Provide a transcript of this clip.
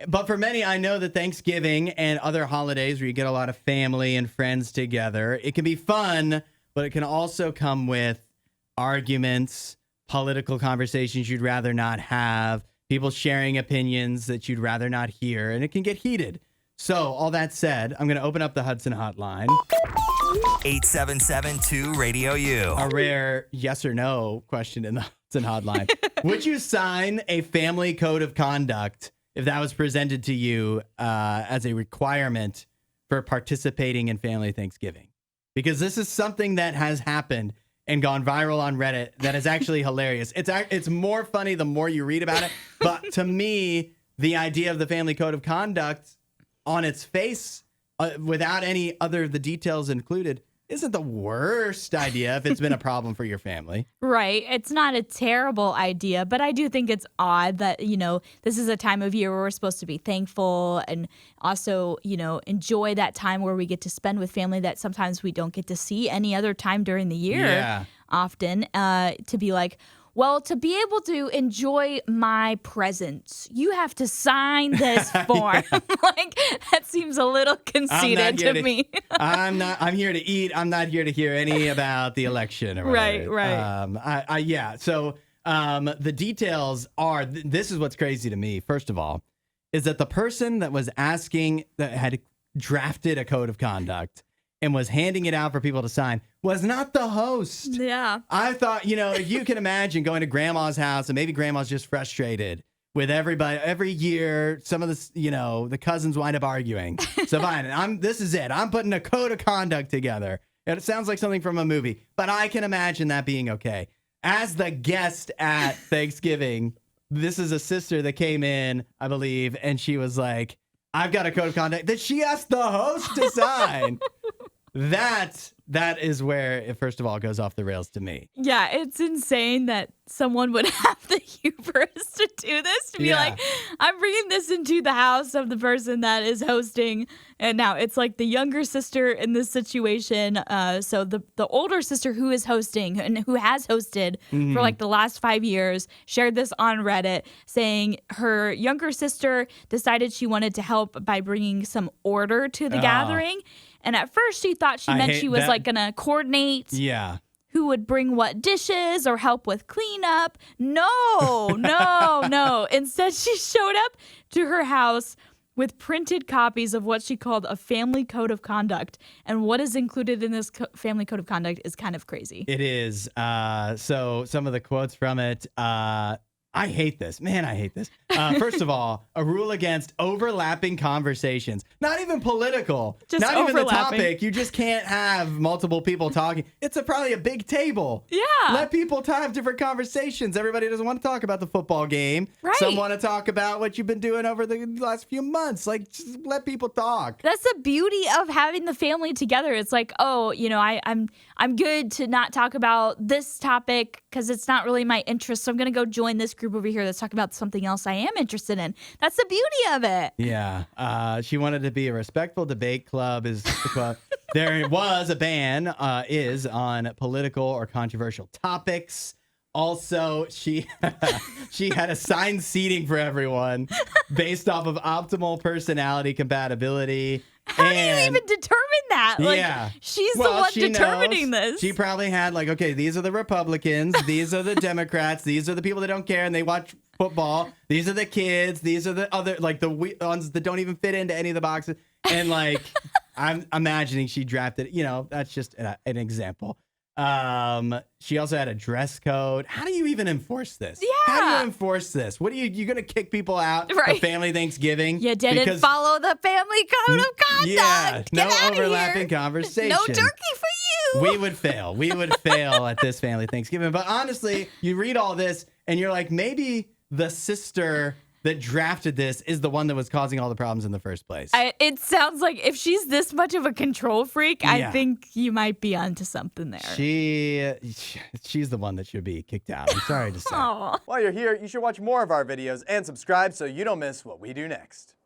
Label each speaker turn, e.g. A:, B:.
A: But for many, I know that Thanksgiving and other holidays where you get a lot of family and friends together, it can be fun, but it can also come with arguments, political conversations you'd rather not have, people sharing opinions that you'd rather not hear, and it can get heated. So, all that said, I'm going to open up the Hudson hotline.
B: 877-2-RADIO-U.
A: A rare yes or no question in the Hudson hotline. Would you sign a family code of conduct if that was presented to you as a requirement for participating in family Thanksgiving? Because this is something that has happened and gone viral on Reddit that is actually hilarious. It's more funny the more you read about it. But to me, the idea of the family code of conduct on its face, without any other of the details included, isn't the worst idea if it's been a problem for your family.
C: Right. It's not a terrible idea, but I do think it's odd that, this is a time of year where we're supposed to be thankful and also, enjoy that time where we get to spend with family that sometimes we don't get to see any other time during the year often, to be like, well, to be able to enjoy my presence, you have to sign this form. Like, that seems a little conceited to me.
A: I'm here to eat. I'm not here to hear any about the election. Or
C: Right.
A: So the details are, this is what's crazy to me, first of all, is that the person that was asking, that had drafted a code of conduct and was handing it out for people to sign was not the host.
C: Yeah.
A: I thought, if you can imagine going to grandma's house and maybe grandma's just frustrated with everybody every year, some of the cousins wind up arguing. So fine, this is it. I'm putting a code of conduct together. And it sounds like something from a movie, but I can imagine that being okay. As the guest at Thanksgiving, this is a sister that came in, I believe, and she was like, I've got a code of conduct that she asked the host to sign. That is where it first of all goes off the rails to me.
C: Yeah, it's insane that someone would have the hubris to do this, to be like, I'm bringing this into the house of the person that is hosting. And now it's like the younger sister in this situation. So the older sister who is hosting and who has hosted for like the last 5 years shared this on Reddit, saying her younger sister decided she wanted to help by bringing some order to the gathering. And at first she thought she meant she was like going to coordinate who would bring what dishes or help with cleanup. No. Instead, she showed up to her house with printed copies of what she called a family code of conduct. And what is included in this family code of conduct is kind of crazy.
A: It is. So some of the quotes from it, I hate this. Man, I hate this. First of all, a rule against overlapping conversations. Not even political.
C: Just
A: not even the
C: overlapping.
A: topic. You just can't have multiple people talking. It's probably a big table.
C: Yeah.
A: Let people have different conversations. Everybody doesn't want to talk about the football game.
C: Right.
A: Some want to talk about what you've been doing over the last few months. Like, just let people talk.
C: That's the beauty of having the family together. It's like, I'm good to not talk about this topic because it's not really my interest. So I'm going to go join this group over here that's talking about something else I am interested in. That's the beauty of it.
A: Yeah. She wanted to be a respectful debate club is the club. There was a ban is on political or controversial topics. Also, she had assigned seating for everyone based off of optimal personality compatibility.
C: How do you even determine that? Like, she's the one determining this.
A: She probably had okay, these are the Republicans, these are the Democrats, these are the people that don't care and they watch football, these are the kids, these are the other, the ones that don't even fit into any of the boxes. And I'm imagining she drafted, that's just an example. She also had a dress code. How do you even enforce this?
C: Yeah.
A: How do you enforce this? What are you going to kick people out of family Thanksgiving?
C: You didn't follow the family code of conduct.
A: Yeah,
C: Get
A: no
C: out of
A: overlapping
C: here.
A: conversation.
C: No turkey for you.
A: We would fail. We would fail at this family Thanksgiving. But honestly, you read all this and you're like, maybe the sister that drafted this is the one that was causing all the problems in the first place.
C: It sounds like if she's this much of a control freak, I think you might be onto something there.
A: She's the one that should be kicked out. I'm sorry to say.
C: Aw.
D: While you're here, you should watch more of our videos and subscribe so you don't miss what we do next.